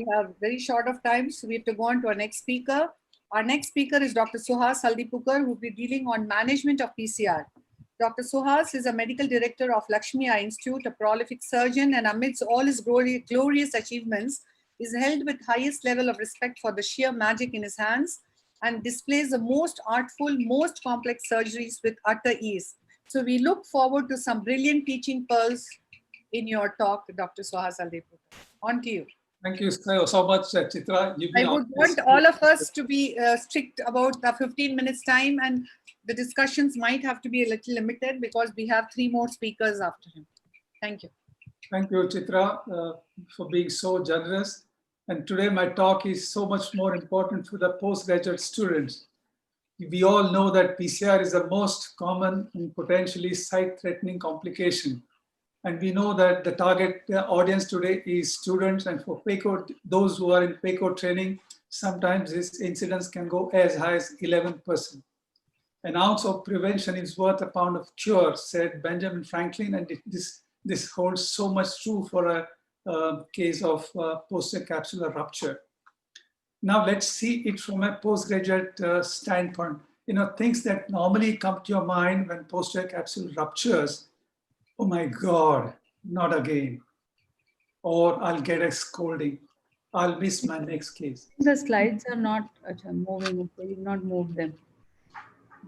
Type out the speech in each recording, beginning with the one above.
We have very short of time, so we have to go on to our next speaker. Our next speaker is Dr. Suhas Haldipukar, who will be dealing on management of PCR. Dr. Suhas is a medical director of Lakshmi Eye Institute, a prolific surgeon, and amidst all his glorious achievements, is held with highest level of respect for the sheer magic in his hands and displays the most artful, most complex surgeries with utter ease. So we look forward to some brilliant teaching pearls in your talk, Dr. Suhas Haldipukar. On to you. Thank you so much, Chitra. I would want all of us to be strict about the 15 minutes time, and the discussions might have to be a little limited because we have 3 more speakers after him. Thank you. Thank you, Chitra, for being so generous. And today my talk is so much more important for the postgraduate students. We all know that PCR is the most common and potentially sight-threatening complication. And we know that the target audience today is students, and for PACO, those who are in PACO training, sometimes this incidence can go as high as 11%. An ounce of prevention is worth a pound of cure, said Benjamin Franklin, and this holds so much true for a case of posterior capsular rupture. Now let's see it from a postgraduate standpoint. You know, things that normally come to your mind when posterior capsule ruptures: oh my God, not again. Or I'll get a scolding. I'll miss my next case. The slides are not moving. You've not moved them.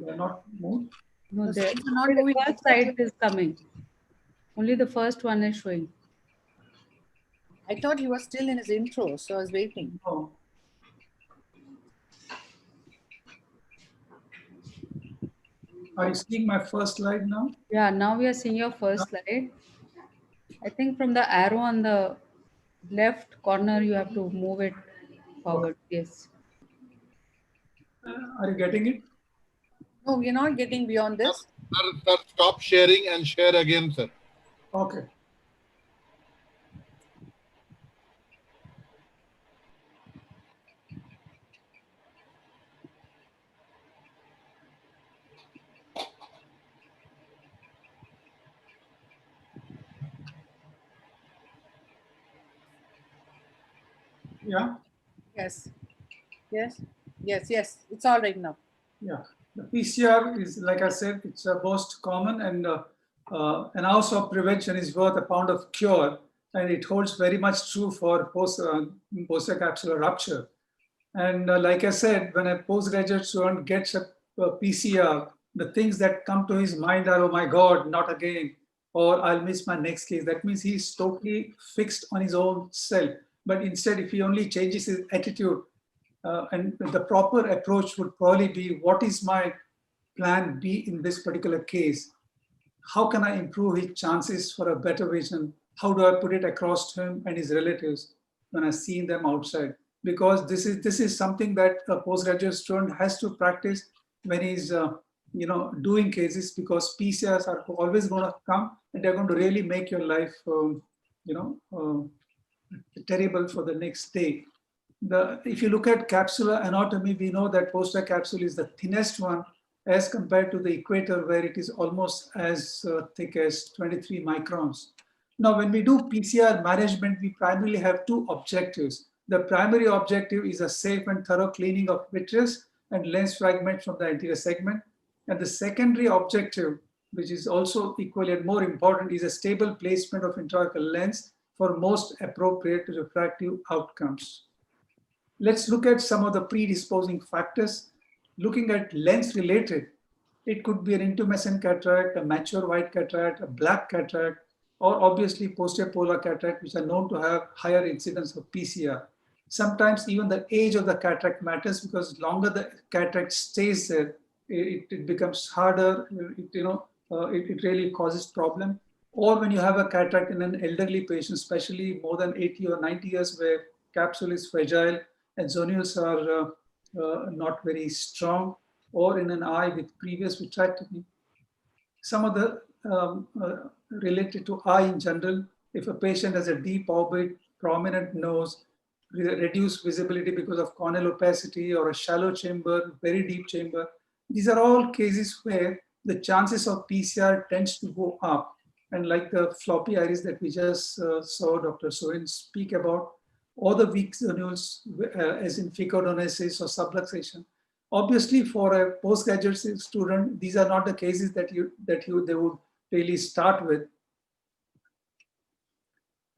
They are not moved? No, The the slides are not moving. first slide is coming. Only the first one is showing. I thought he was still in his intro, so I was waiting. No. Are you seeing my first slide now? Yeah, now we are seeing your first slide. I think from the arrow on the left corner, you have to move it forward. Yes. Are you getting it? No, we are not getting beyond this. Sir, stop sharing and share again, sir. Okay. Yeah. Yes. Yes. Yes. Yes. It's all right now. Yeah. The PCR is, like I said, it's the most common, and an ounce of prevention is worth a pound of cure, and it holds very much true for posterior capsular rupture. And like I said, when a postgraduate student gets a PCR, the things that come to his mind are, oh my God, not again, or I'll miss my next case. That means he's totally fixed on his own self. But instead, if he only changes his attitude, and the proper approach would probably be, what is my plan B in this particular case? How can I improve his chances for a better vision? How do I put it across to him and his relatives when I see them outside? Because this is something that a postgraduate student has to practice when he's doing cases, because PCRs are always going to come, and they're going to really make your life terrible for the next day. If you look at capsular anatomy, we know that posterior capsule is the thinnest one as compared to the equator, where it is almost as thick as 23 microns. Now, when we do PCR management, we primarily have 2 objectives. The primary objective is a safe and thorough cleaning of vitreous and lens fragments from the anterior segment. And the secondary objective, which is also equally and more important, is a stable placement of intraocular lens for most appropriate refractive outcomes. Let's look at some of the predisposing factors. Looking at lens related, it could be an intumescent cataract, a mature white cataract, a black cataract, or obviously posterior polar cataract, which are known to have higher incidence of PCR. Sometimes even the age of the cataract matters, because longer the cataract stays there, it becomes harder, it really causes problem. Or when you have a cataract in an elderly patient, especially more than 80 or 90 years, where capsule is fragile and zonules are not very strong, or in an eye with previous vitrectomy. Some of the related to eye in general, if a patient has a deep orbit, prominent nose, reduced visibility because of corneal opacity, or a shallow chamber, very deep chamber, these are all cases where the chances of PCR tends to go up. And like the floppy iris that we just saw Dr. Soin speak about, or the weak zonules, as in ficodonesis or subluxation. Obviously, for a postgraduate student, these are not the cases that they would really start with.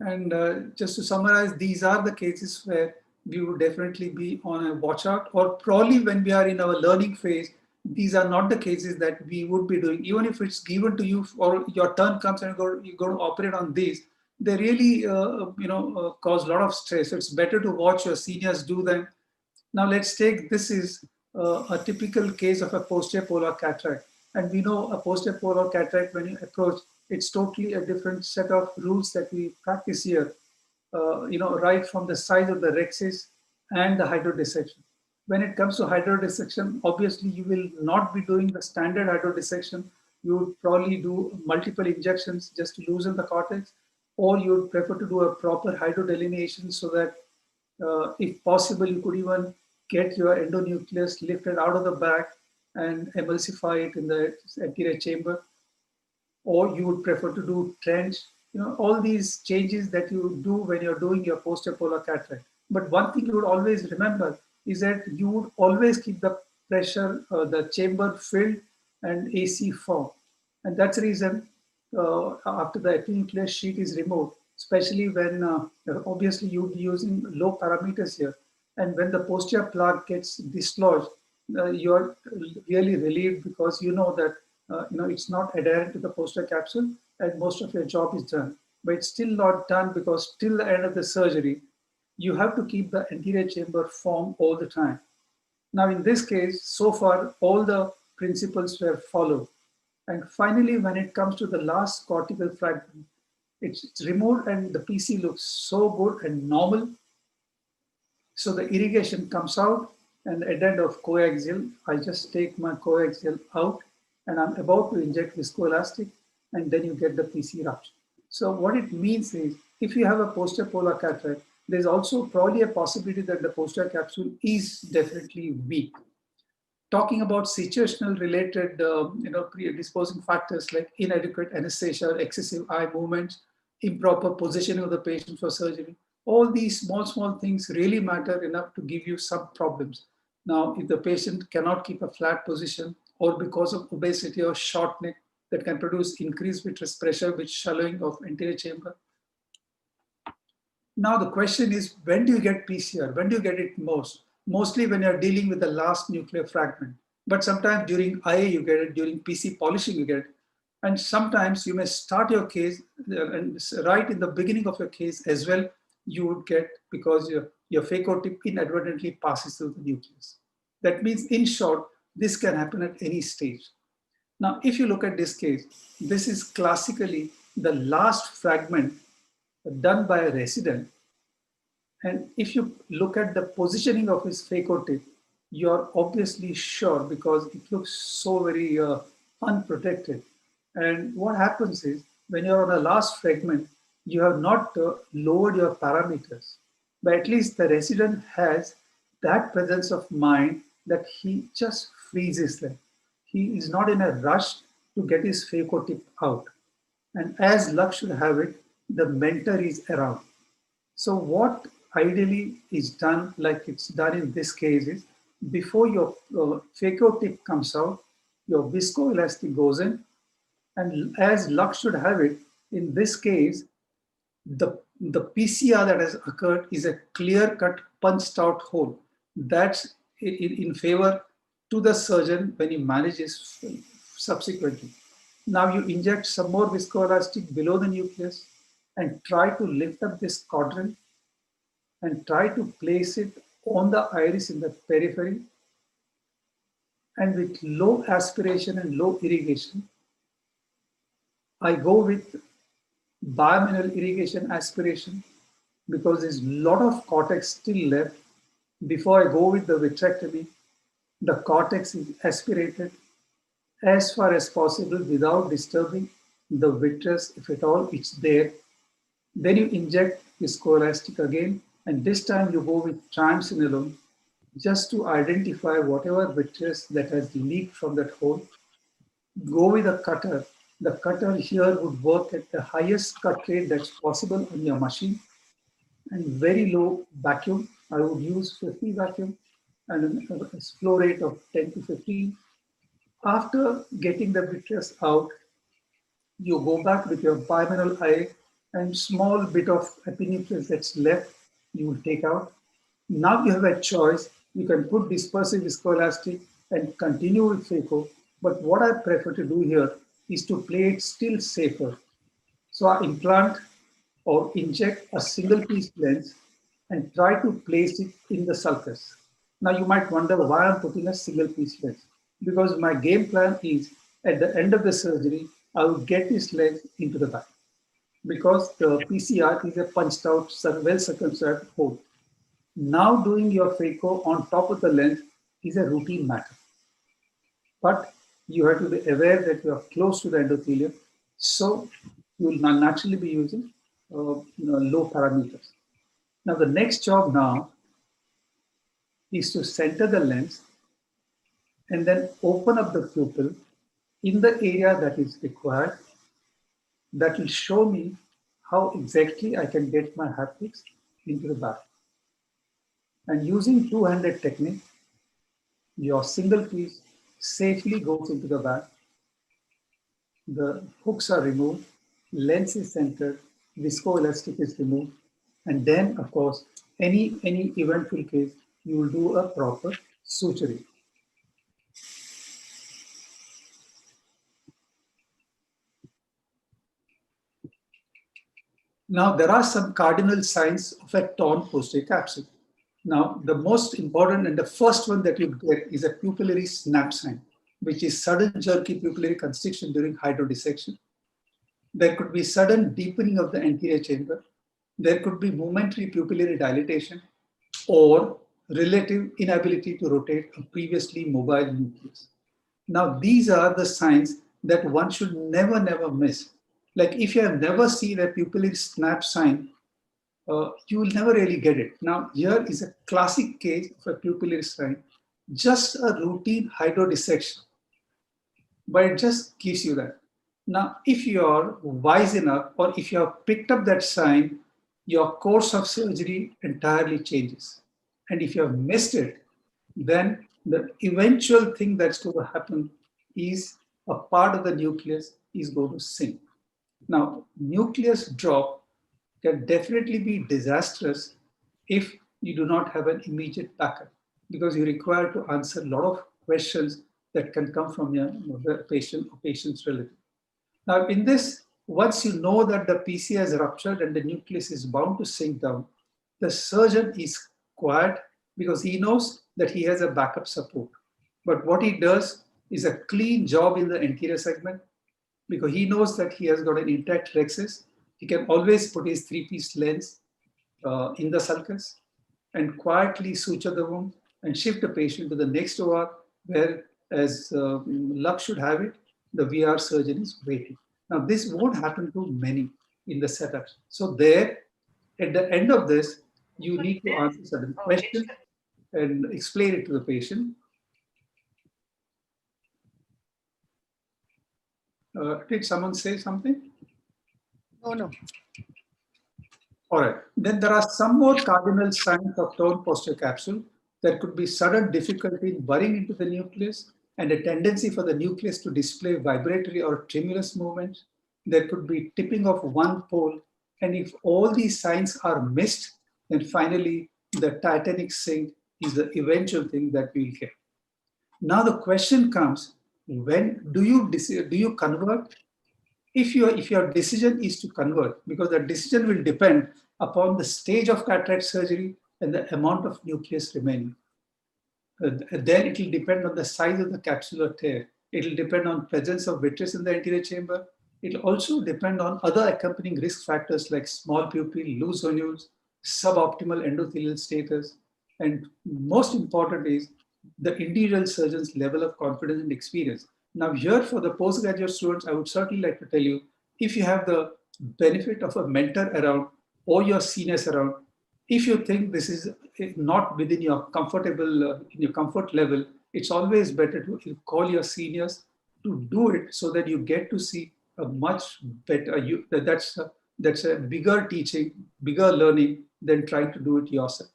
And just to summarize, these are the cases where we would definitely be on a watch out, or probably when we are in our learning phase, these are not the cases that we would be doing. Even if it's given to you or your turn comes and you're going to operate on these, they really cause a lot of stress. So it's better to watch your seniors do them. Now let's take, this is a typical case of a posterior polar cataract. And we know a posterior polar cataract, when you approach, it's totally a different set of rules that we practice here, right from the size of the rhexis and the hydrodissection. When it comes to hydrodissection, obviously you will not be doing the standard hydrodissection. You would probably do multiple injections just to loosen the cortex, or you would prefer to do a proper hydrodelineation so that if possible, you could even get your endonucleus lifted out of the back and emulsify it in the anterior chamber, or you would prefer to do trench, all these changes that you do when you're doing your posterior polar cataract. But one thing you would always remember is that you would always keep the pressure, the chamber filled and AC formed. And that's the reason after the epinuclear sheet is removed, especially when obviously you'll be using low parameters here. And when the posterior plug gets dislodged, you're really relieved because you know that it's not adherent to the posterior capsule and most of your job is done. But it's still not done because till the end of the surgery, you have to keep the anterior chamber formed all the time. Now in this case, so far, all the principles were followed. And finally, when it comes to the last cortical fragment, it's removed and the PC looks so good and normal. So the irrigation comes out, and at the end of coaxial, I just take my coaxial out and I'm about to inject viscoelastic, and then you get the PC rupture. So what it means is, if you have a posterior polar cataract, there's also probably a possibility that the posterior capsule is definitely weak. Talking about situational related, predisposing factors like inadequate anesthesia, excessive eye movements, improper positioning of the patient for surgery, all these small things really matter enough to give you some problems. Now, if the patient cannot keep a flat position, or because of obesity or short neck, that can produce increased vitreous pressure with shallowing of anterior chamber. Now the question is, when do you get PCR? When do you get it most? Mostly when you're dealing with the last nuclear fragment. But sometimes during IA you get it, during PC polishing you get it. And sometimes you may start your case, and right in the beginning of your case as well, you would get, because your phaco tip inadvertently passes through the nucleus. That means, in short, this can happen at any stage. Now, if you look at this case, this is classically the last fragment done by a resident. And if you look at the positioning of his phaco tip, you're obviously sure because it looks so very unprotected. And what happens is, when you're on a last fragment, you have not lowered your parameters, but at least the resident has that presence of mind that he just freezes there. He is not in a rush to get his phaco tip out. And as luck should have it, the mentor is around. So what ideally is done, like it's done in this case, is before your phaco tip comes out, your viscoelastic goes in, and as luck should have it, in this case, the PCR that has occurred is a clear-cut punched out hole. That's in favor to the surgeon when he manages subsequently. Now you inject some more viscoelastic below the nucleus and try to lift up this quadrant and try to place it on the iris in the periphery. And with low aspiration and low irrigation, I go with bimanual irrigation aspiration because there's a lot of cortex still left. Before I go with the vitrectomy, the cortex is aspirated as far as possible without disturbing the vitreous, if at all it's there. Then you inject viscoelastic again, and this time you go with triamcinolone just to identify whatever vitreous that has leaked from that hole. Go with a cutter. The cutter here would work at the highest cut rate that's possible on your machine. and very low vacuum. I would use 50 vacuum and a flow rate of 10 to 15. After getting the vitreous out, you go back with your bimanual eye and small bit of epinucleus that's left, you will take out. Now you have a choice. You can put dispersive viscoelastic and continue with phaco. But what I prefer to do here is to play it still safer. So I implant or inject a single piece lens and try to place it in the sulcus. Now you might wonder why I'm putting a single piece lens. Because my game plan is at the end of the surgery, I will get this lens into the back. Because the PCR is a punched out, well circumscribed hole. Now doing your phaco on top of the lens is a routine matter. But you have to be aware that you are close to the endothelium. So you will naturally be using low parameters. Now the next job now is to center the lens and then open up the pupil in the area that is required. That will show me how exactly I can get my haptics into the back. And using two-handed technique, your single piece safely goes into the back. The hooks are removed, lens is centered, viscoelastic is removed, and then, of course, any eventual case, you will do a proper suturing. Now, there are some cardinal signs of a torn posterior capsule. Now, the most important and the first one that you get is a pupillary snap sign, which is sudden jerky pupillary constriction during hydrodissection. There could be sudden deepening of the anterior chamber. There could be momentary pupillary dilatation or relative inability to rotate a previously mobile nucleus. Now, these are the signs that one should never miss. Like if you have never seen a pupillary snap sign, you will never really get it. Now, here is a classic case of a pupillary sign, just a routine hydrodissection, but it just gives you that. Now, if you are wise enough, or if you have picked up that sign, your course of surgery entirely changes. And if you have missed it, then the eventual thing that's going to happen is a part of the nucleus is going to sink. Now, nucleus drop can definitely be disastrous if you do not have an immediate backup, because you're required to answer a lot of questions that can come from your patient or patient's relative. Now, in this, once you know that the PC has ruptured and the nucleus is bound to sink down, the surgeon is quiet because he knows that he has a backup support. But what he does is a clean job in the anterior segment, because he knows that he has got an intact rhexis. He can always put his three-piece lens in the sulcus and quietly suture the wound and shift the patient to the next OR, where, as luck should have it, the VR surgeon is waiting. Now, this won't happen to many in the setup. So there, at the end of this, you need to answer certain questions and explain it to the patient. Did someone say something? No. All right. Then there are some more cardinal signs of torn posterior capsule. There could be sudden difficulty in burying into the nucleus and a tendency for the nucleus to display vibratory or tremulous movements. There could be tipping of one pole. And if all these signs are missed, then finally the Titanic sink is the eventual thing that we'll get. Now the question comes, when do you convert? If your decision is to convert, because the decision will depend upon the stage of cataract surgery and the amount of nucleus remaining. Then it will depend on the size of the capsular tear. It will depend on presence of vitreous in the anterior chamber. It will also depend on other accompanying risk factors like small pupil, loose zonules, suboptimal endothelial status, and most important is the individual surgeon's level of confidence and experience. Now here for the postgraduate students, I would certainly like to tell you, if you have the benefit of a mentor around or your seniors around, if you think this is not within your comfortable, in your comfort level, it's always better to call your seniors to do it so that you get to see a much better, that's a bigger teaching, bigger learning than trying to do it yourself.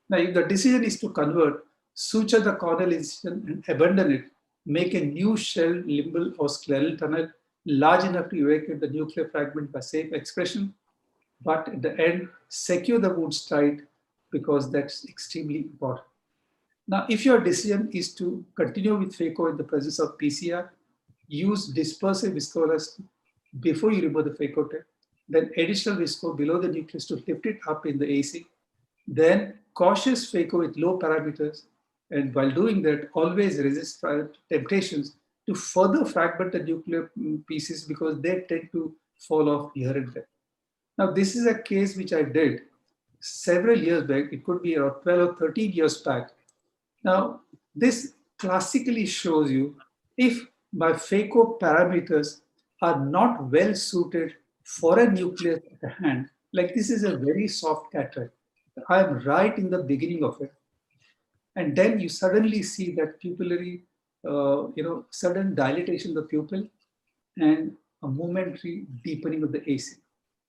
Now, if the decision is to convert, suture the corneal incision and abandon it, make a new shell, limbal or scleral tunnel large enough to evacuate the nuclear fragment by safe expression, but at the end, secure the wounds tight because that's extremely important. Now, if your decision is to continue with phaco in the presence of PCR, use dispersive viscoelastic before you remove the phaco tip, then additional visco below the nucleus to lift it up in the AC, then cautious phaco with low parameters, and while doing that, always resist temptations to further fragment the nuclear pieces because they tend to fall off here and there. Now, this is a case which I did several years back. It could be around 12 or 13 years back. Now, this classically shows you if my phaco parameters are not well suited for a nucleus at the hand, like this is a very soft cataract. I am right in the beginning of it. And then you suddenly see that pupillary, sudden dilatation of the pupil and a momentary deepening of the AC.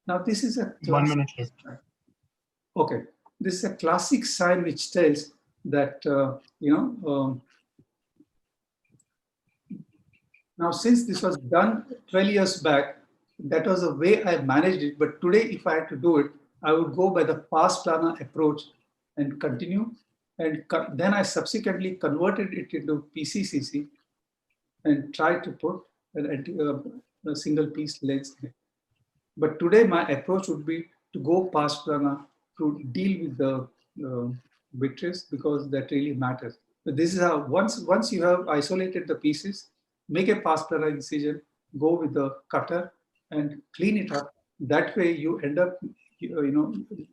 Now, this is a 1 minute left. Okay, this is a classic sign which tells that now since this was done 12 years back, that was the way I managed it. But today, if I had to do it, I would go by the pars plana approach and continue. And then I subsequently converted it into PCCC and tried to put a single piece lens in it. But today, my approach would be to go pars plana to deal with the vitreous because that really matters. But this is how, once you have isolated the pieces, make a pars plana incision, go with the cutter and clean it up. That way you end up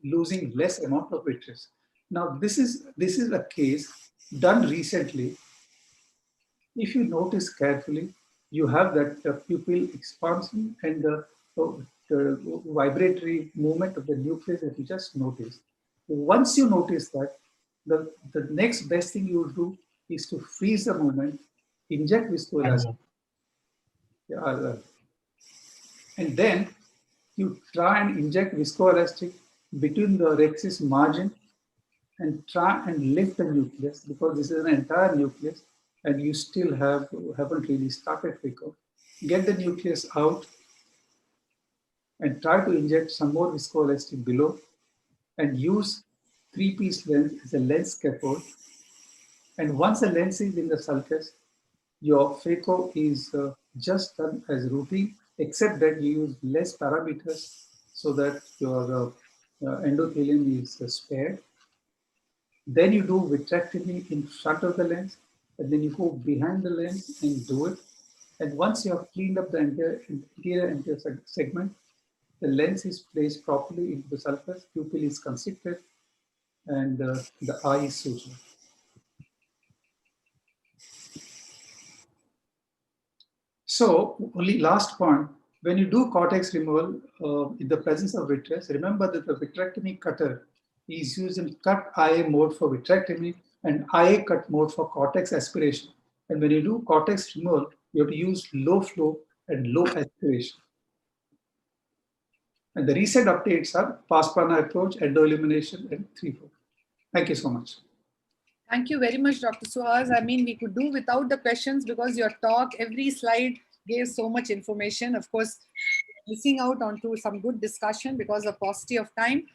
losing less amount of vitreous. Now, this is a case done recently. If you notice carefully, you have that pupil expansion and the vibratory movement of the nucleus that you just noticed. Once you notice that, the next best thing you will do is to freeze the movement, inject viscoelastic, and then you try and inject viscoelastic between the rhexis margin and try and lift the nucleus because this is an entire nucleus and you still haven't really started phaco. Get the nucleus out and try to inject some more viscoelastic below and use 3-piece lens as a lens scaffold. And once the lens is in the sulcus, your phaco is just done as routine, except that you use less parameters so that your endothelium is spared. Then you do vitrectomy in front of the lens, and then you go behind the lens and do it. And once you have cleaned up the anterior segment, the lens is placed properly into the sulcus, pupil is constricted, and the eye is sutured. So, only last point, when you do cortex removal in the presence of vitreous, remember that the vitrectomy cutter is used in cut IA mode for vitrectomy and IA cut mode for cortex aspiration. And when you do cortex removal, you have to use low flow and low aspiration. And the recent updates are pars plana approach, endo-illumination, and 3-4. Thank you so much. Thank you very much, Dr. Suhas. I mean, we could do without the questions because your talk, every slide gave so much information. Of course, missing out onto some good discussion because of paucity of time.